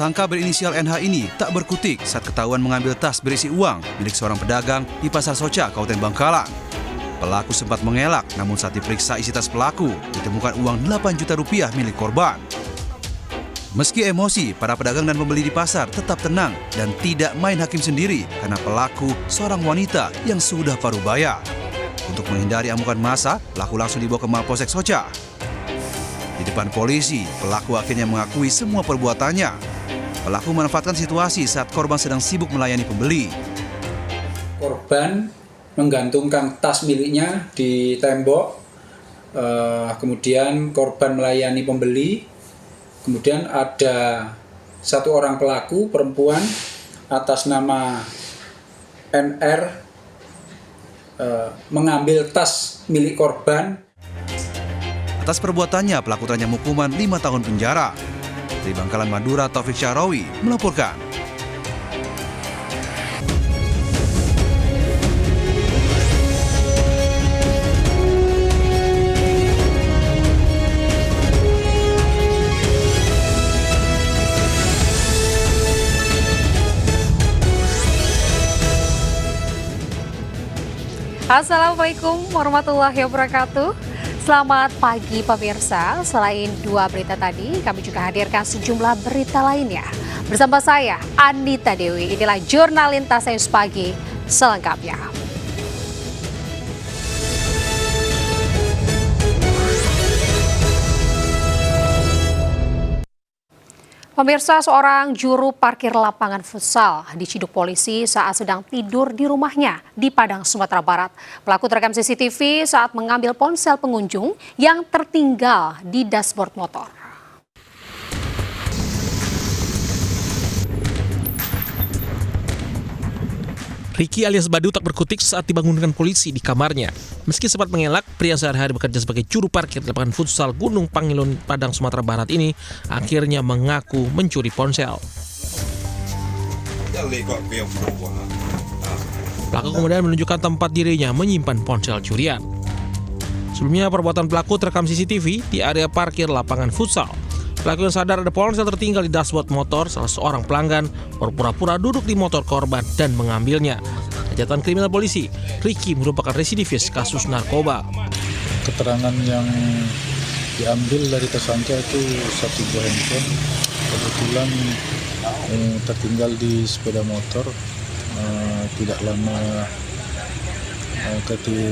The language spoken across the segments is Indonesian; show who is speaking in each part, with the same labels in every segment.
Speaker 1: Tersangka berinisial NH ini tak berkutik saat ketahuan mengambil tas berisi uang milik seorang pedagang di Pasar Soca, Kabupaten Bangkalan. Pelaku sempat mengelak, namun saat diperiksa isi tas pelaku, ditemukan uang 8 juta rupiah milik korban. Meski emosi, para pedagang dan pembeli di pasar tetap tenang dan tidak main hakim sendiri karena pelaku seorang wanita yang sudah paruh baya. Untuk menghindari amukan massa, pelaku langsung dibawa ke Mapolsek Soca. Di depan polisi, pelaku akhirnya mengakui semua perbuatannya. Pelaku memanfaatkan situasi saat korban sedang sibuk melayani pembeli.
Speaker 2: Korban menggantungkan tas miliknya di tembok, kemudian korban melayani pembeli. Kemudian ada satu orang pelaku perempuan atas nama NR mengambil tas milik korban.
Speaker 1: Atas perbuatannya, pelaku terancam hukuman 5 tahun penjara. Dari Bangkalan, Madura, Taufik Syahrawi melaporkan.
Speaker 3: Assalamualaikum warahmatullahi wabarakatuh. Selamat pagi pemirsa. Selain 2 berita tadi, kami juga hadirkan sejumlah berita lainnya. Bersama saya, Anita Dewi. Inilah Jurnal Lintas News Pagi selengkapnya. Pemirsa, seorang juru parkir lapangan futsal diciduk polisi saat sedang tidur di rumahnya di Padang, Sumatera Barat. Pelaku terekam CCTV saat mengambil ponsel pengunjung yang tertinggal di dashboard motor.
Speaker 4: Ricky alias Badu tak berkutik saat dibangunkan polisi di kamarnya. Meski sempat mengelak, pria sehari-hari bekerja sebagai juru parkir di lapangan futsal Gunung Pangilun, Padang, Sumatera Barat ini akhirnya mengaku mencuri ponsel. Pelaku kemudian menunjukkan tempat dirinya menyimpan ponsel curian. Sebelumnya, perbuatan pelaku terekam CCTV di area parkir lapangan futsal. Pelaku yang sadar ada ponsel tertinggal di dashboard motor salah seorang pelanggan berpura-pura duduk di motor korban dan mengambilnya. Kejahatan kriminal polisi, Ricky merupakan residivis kasus narkoba.
Speaker 5: Keterangan yang diambil dari tersangka itu 1 buah handphone, kebetulan tertinggal di sepeda motor. Tidak lama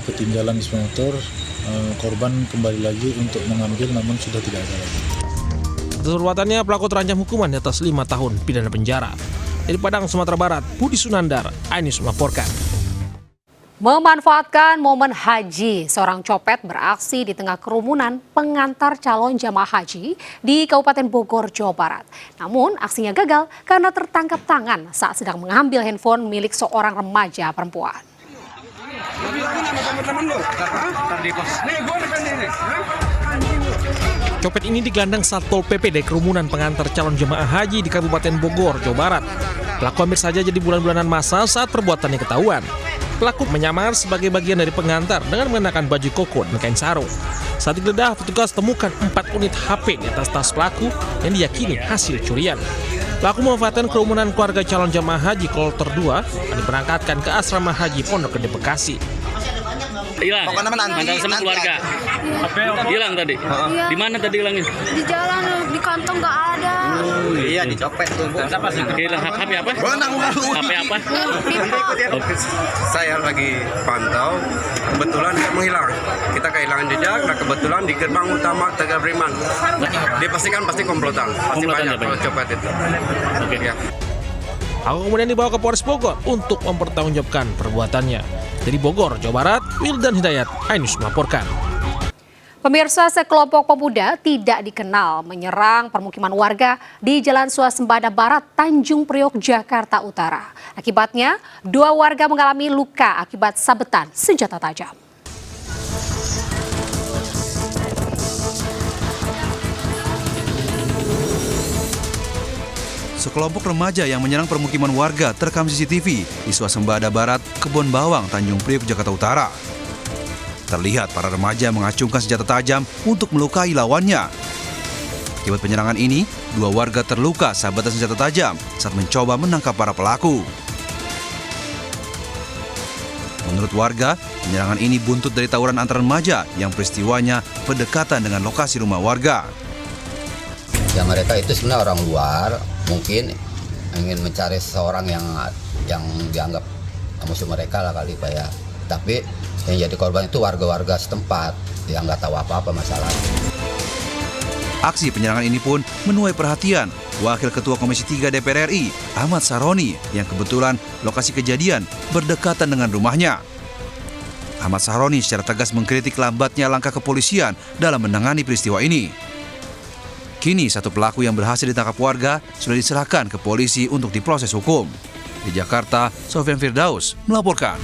Speaker 5: ketinggalan di sepeda motor, korban kembali lagi untuk mengambil namun sudah tidak ada lagi.
Speaker 4: Atas perbuatannya, pelaku terancam hukuman di atas 5 tahun pidana penjara. Dari Padang, Sumatera Barat, Budi Sunandar, iNews melaporkan.
Speaker 3: Memanfaatkan momen haji, seorang copet beraksi di tengah kerumunan pengantar calon jamaah haji di Kabupaten Bogor, Jawa Barat. Namun aksinya gagal karena tertangkap tangan saat sedang mengambil handphone milik seorang remaja perempuan.
Speaker 4: Copet ini digelandang Satpol PP dari kerumunan pengantar calon jemaah haji di Kabupaten Bogor, Jawa Barat. Pelaku hampir saja jadi bulan-bulanan masa saat perbuatannya ketahuan. Pelaku menyamar sebagai bagian dari pengantar dengan mengenakan baju koko dan kain sarung. Saat digeledah, petugas temukan 4 unit HP di atas tas pelaku yang diyakini hasil curian. Pelaku memanfaatkan kerumunan keluarga calon jemaah haji kloter 2 dan diberangkatkan ke asrama haji Pondok Gede, Bekasi.
Speaker 6: Hilang. Mantan sama keluarga. Hilang tadi. Di mana tadi hilangnya?
Speaker 7: Di jalan, di kantong nggak ada.
Speaker 6: Iya, dicopet tuh. Hilang HP apa? HP apa?
Speaker 8: Saya lagi pantau, kebetulan dia menghilang. Kita kehilangan jejak, nah kebetulan di gerbang utama Tegal Beriman. Dipastikan pasti komplotan, pasti banyak kalau copet itu.
Speaker 6: Oke.
Speaker 8: Ya.
Speaker 4: Aku kemudian dibawa ke Polres Bogor untuk mempertanggungjawabkan perbuatannya. Dari Bogor, Jawa Barat, Wildan Hidayat, iNews melaporkan.
Speaker 3: Pemirsa, sekelompok pemuda tidak dikenal menyerang permukiman warga di Jalan Swasembada Barat, Tanjung Priok, Jakarta Utara. Akibatnya, 2 warga mengalami luka akibat sabetan senjata tajam.
Speaker 1: Sekelompok remaja yang menyerang permukiman warga terekam CCTV di Swasembada Barat, Kebon Bawang, Tanjung Priok, Jakarta Utara. Terlihat para remaja mengacungkan senjata tajam untuk melukai lawannya. Akibat penyerangan ini, 2 warga terluka sabetan senjata tajam saat mencoba menangkap para pelaku. Menurut warga, penyerangan ini buntut dari tawuran antar remaja yang peristiwanya berdekatan dengan lokasi rumah warga.
Speaker 9: Ya mereka itu sebenarnya orang luar, mungkin ingin mencari seseorang yang dianggap musuh mereka lah kali Pak ya. Tapi yang jadi korban itu warga-warga setempat yang nggak tahu apa-apa masalahnya.
Speaker 1: Aksi penyerangan ini pun menuai perhatian Wakil Ketua Komisi 3 DPR RI, Ahmad Sahroni, yang kebetulan lokasi kejadian berdekatan dengan rumahnya. Ahmad Sahroni secara tegas mengkritik lambatnya langkah kepolisian dalam menangani peristiwa ini. Kini 1 pelaku yang berhasil ditangkap warga sudah diserahkan ke polisi untuk diproses hukum. Di Jakarta, Sofyan Firdaus melaporkan.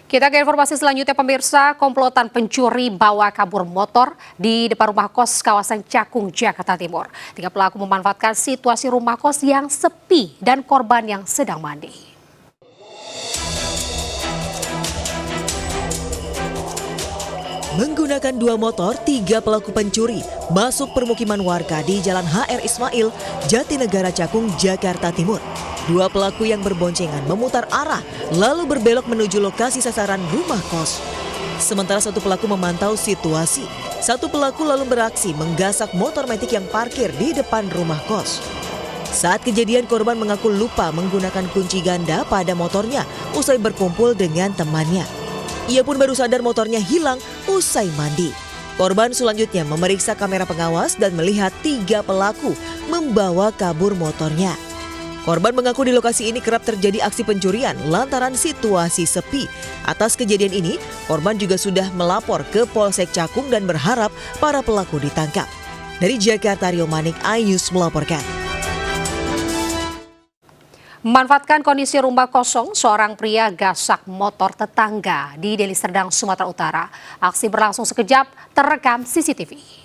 Speaker 3: Kita ke informasi selanjutnya, pemirsa. Komplotan pencuri bawa kabur motor di depan rumah kos kawasan Cakung, Jakarta Timur. 3 pelaku memanfaatkan situasi rumah kos yang sepi dan korban yang sedang mandi.
Speaker 10: Menggunakan 2 motor, 3 pelaku pencuri masuk permukiman warga di Jalan HR Ismail, Jatinegara Cakung, Jakarta Timur. 2 pelaku yang berboncengan memutar arah lalu berbelok menuju lokasi sasaran rumah kos. Sementara 1 pelaku memantau situasi. 1 pelaku lalu beraksi menggasak motor metik yang parkir di depan rumah kos. Saat kejadian, korban mengaku lupa menggunakan kunci ganda pada motornya usai berkumpul dengan temannya. Ia pun baru sadar motornya hilang usai mandi. Korban selanjutnya memeriksa kamera pengawas dan melihat 3 pelaku membawa kabur motornya. Korban mengaku di lokasi ini kerap terjadi aksi pencurian lantaran situasi sepi. Atas kejadian ini, korban juga sudah melapor ke Polsek Cakung dan berharap para pelaku ditangkap. Dari Jakarta, Rio Manik, iNews melaporkan.
Speaker 3: Memanfaatkan kondisi rumah kosong, seorang pria gasak motor tetangga di Deli Serdang, Sumatera Utara. Aksi berlangsung sekejap, terekam CCTV.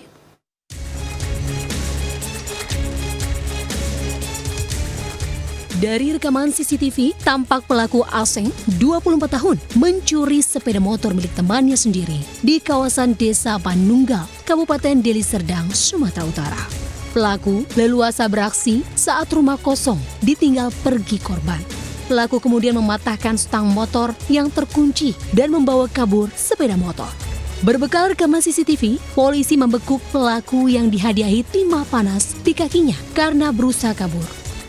Speaker 11: Dari rekaman CCTV, tampak pelaku Aseng, 24 tahun, mencuri sepeda motor milik temannya sendiri di kawasan Desa Panunggal, Kabupaten Deli Serdang, Sumatera Utara. Pelaku leluasa beraksi saat rumah kosong ditinggal pergi korban. Pelaku kemudian mematahkan stang motor yang terkunci dan membawa kabur sepeda motor. Berbekal rekaman CCTV, polisi membekuk pelaku yang dihadiahi timah panas di kakinya karena berusaha kabur.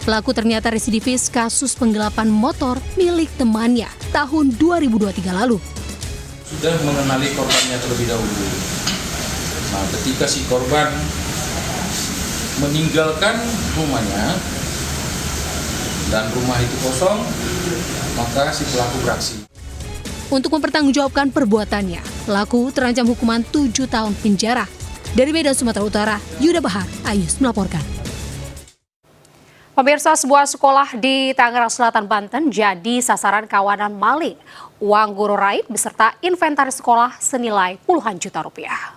Speaker 11: Pelaku ternyata residivis kasus penggelapan motor milik temannya tahun 2023 lalu.
Speaker 2: Sudah mengenali korbannya terlebih dahulu. Nah, ketika si korban meninggalkan rumahnya dan rumah itu kosong, maka si pelaku beraksi.
Speaker 11: Untuk mempertanggungjawabkan perbuatannya, pelaku terancam hukuman 7 tahun penjara. Dari Medan, Sumatera Utara, Yuda Bahar, iNews melaporkan.
Speaker 3: Pemirsa, sebuah sekolah di Tangerang Selatan, Banten jadi sasaran kawanan maling. Uang guru raib beserta inventaris sekolah senilai puluhan juta rupiah.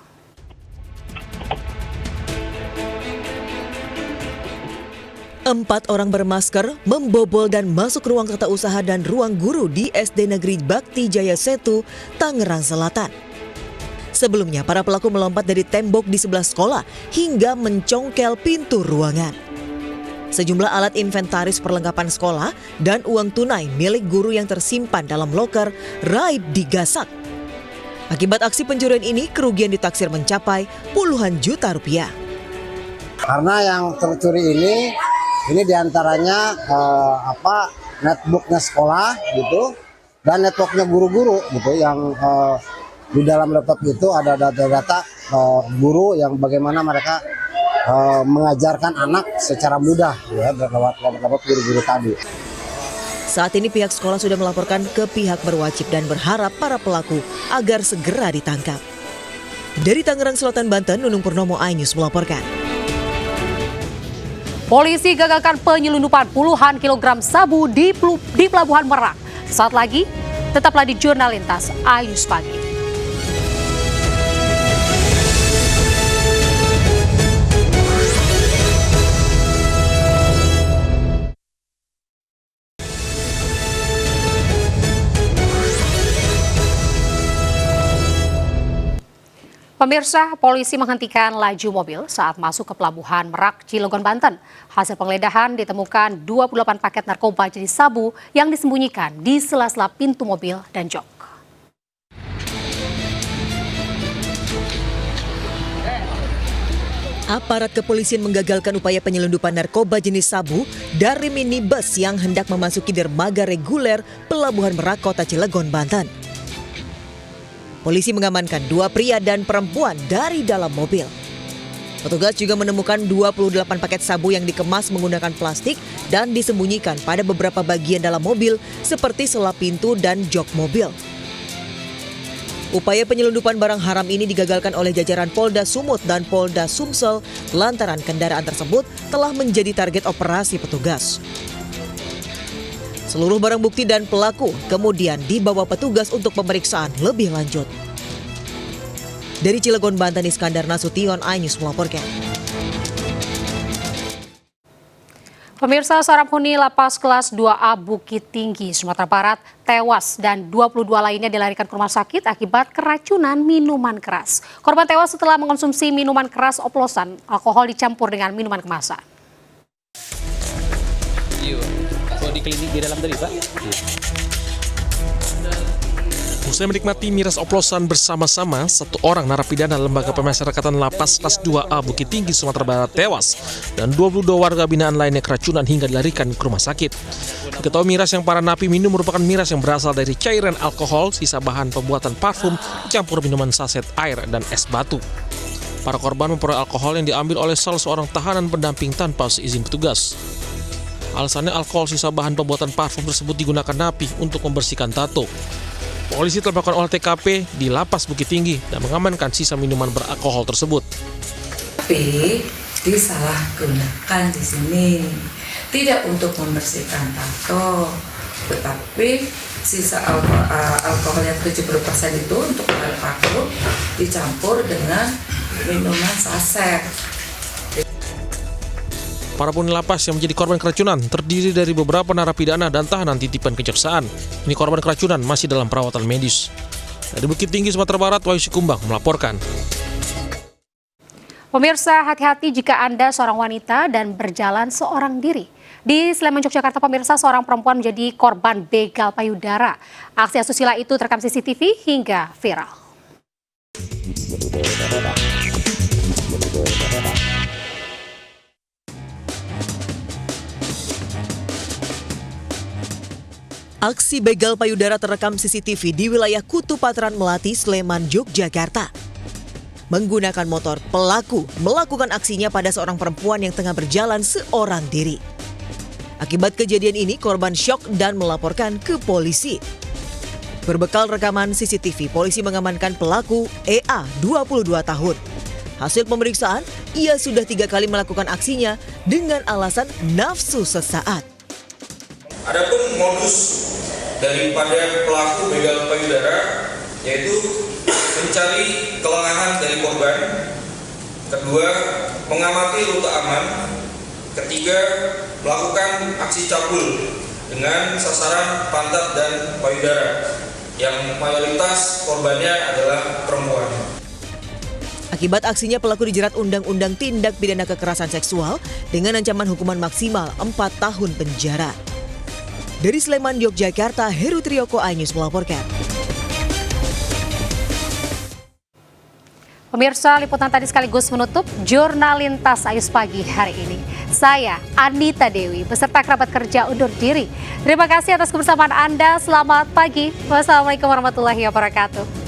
Speaker 10: Empat orang bermasker membobol dan masuk ruang tata usaha dan ruang guru di SD Negeri Bakti Jaya Setu, Tangerang Selatan. Sebelumnya, para pelaku melompat dari tembok di sebelah sekolah hingga mencongkel pintu ruangan. Sejumlah alat inventaris perlengkapan sekolah dan uang tunai milik guru yang tersimpan dalam loker raib digasak. Akibat aksi pencurian ini, kerugian ditaksir mencapai puluhan juta rupiah.
Speaker 12: Karena yang tercuri ini diantaranya netbooknya sekolah gitu dan networknya guru-guru gitu yang di dalam laptop itu ada data-data guru yang bagaimana mereka mengajarkan anak secara mudah ya lewat guru-guru tadi.
Speaker 10: Saat ini pihak sekolah sudah melaporkan ke pihak berwajib dan berharap para pelaku agar segera ditangkap. Dari Tangerang Selatan, Banten, Nunung Purnomo, iNews melaporkan.
Speaker 3: Polisi gagalkan penyelundupan puluhan kilogram sabu di Pelabuhan Merak. Saat lagi, tetaplah di Jurnal Lintas iNews Pagi. Pemirsa, polisi menghentikan laju mobil saat masuk ke pelabuhan Merak, Cilegon, Banten. Hasil penggeledahan ditemukan 28 paket narkoba jenis sabu yang disembunyikan di sela-sela pintu mobil dan jok.
Speaker 10: Aparat kepolisian menggagalkan upaya penyelundupan narkoba jenis sabu dari minibus yang hendak memasuki dermaga reguler Pelabuhan Merak, Kota Cilegon, Banten. Polisi mengamankan 2 pria dan perempuan dari dalam mobil. Petugas juga menemukan 28 paket sabu yang dikemas menggunakan plastik dan disembunyikan pada beberapa bagian dalam mobil seperti sela pintu dan jok mobil. Upaya penyelundupan barang haram ini digagalkan oleh jajaran Polda Sumut dan Polda Sumsel lantaran kendaraan tersebut telah menjadi target operasi petugas. Seluruh barang bukti dan pelaku kemudian dibawa petugas untuk pemeriksaan lebih lanjut. Dari Cilegon, Banten, Iskandar Nasution, iNews melaporkan.
Speaker 3: Pemirsa, seorang penghuni lapas kelas 2A Bukit Tinggi, Sumatera Barat tewas dan 22 lainnya dilarikan ke rumah sakit akibat keracunan minuman keras. Korban tewas setelah mengonsumsi minuman keras oplosan alkohol dicampur dengan minuman kemasan.
Speaker 6: Di klinik di dalam tadi, Pak.
Speaker 4: Usai menikmati miras oplosan bersama-sama, 1 orang narapidana Lembaga Pemasyarakatan Lapas Kelas 2A Bukit Tinggi, Sumatera Barat tewas dan 22 warga binaan lainnya keracunan hingga dilarikan ke rumah sakit. Diketahui miras yang para napi minum merupakan miras yang berasal dari cairan alkohol, sisa bahan pembuatan parfum, campur minuman saset air dan es batu. Para korban memperoleh alkohol yang diambil oleh salah seorang tahanan pendamping tanpa seizin petugas. Alasannya alkohol sisa bahan pembuatan parfum tersebut digunakan napi untuk membersihkan tato. Polisi telah melakukan olah TKP di Lapas Bukit Tinggi dan mengamankan sisa minuman beralkohol tersebut.
Speaker 13: Tapi disalahgunakan di sini tidak untuk membersihkan tato, tetapi sisa alkohol yang 70% itu untuk bahan parfum dicampur dengan minuman saset.
Speaker 4: Para penghuni lapas yang menjadi korban keracunan terdiri dari beberapa narapidana dan tahanan titipan kejaksaan. Ini korban keracunan masih dalam perawatan medis. Dari Bukit Tinggi, Sumatera Barat, Wahyu Sikumbang melaporkan.
Speaker 3: Pemirsa, hati-hati jika Anda seorang wanita dan berjalan seorang diri. Di Sleman, Yogyakarta, pemirsa, seorang perempuan menjadi korban begal payudara. Aksi asusila itu terekam CCTV hingga viral.
Speaker 10: Aksi begal payudara terekam CCTV di wilayah Kutu Patran Melati, Sleman, Yogyakarta. Menggunakan motor, pelaku melakukan aksinya pada seorang perempuan yang tengah berjalan seorang diri. Akibat kejadian ini, korban syok dan melaporkan ke polisi. Berbekal rekaman CCTV, polisi mengamankan pelaku EA, 22 tahun. Hasil pemeriksaan, ia sudah 3 kali melakukan aksinya dengan alasan nafsu sesaat.
Speaker 14: Adapun modus daripada pelaku begal payudara yaitu mencari kelengahan dari korban, kedua mengamati rute aman, ketiga melakukan aksi cabul dengan sasaran pantat dan payudara yang mayoritas korbannya adalah perempuan.
Speaker 10: Akibat aksinya, pelaku dijerat Undang-Undang Tindak Pidana Kekerasan Seksual dengan ancaman hukuman maksimal 4 tahun penjara. Dari Sleman, Yogyakarta, Heru Trioko, iNews melaporkan.
Speaker 3: Pemirsa, liputan tadi sekaligus menutup Jurnal Lintas Ayus Pagi hari ini. Saya, Anita Dewi, beserta kerabat kerja undur diri. Terima kasih atas kebersamaan Anda. Selamat pagi. Wassalamualaikum warahmatullahi wabarakatuh.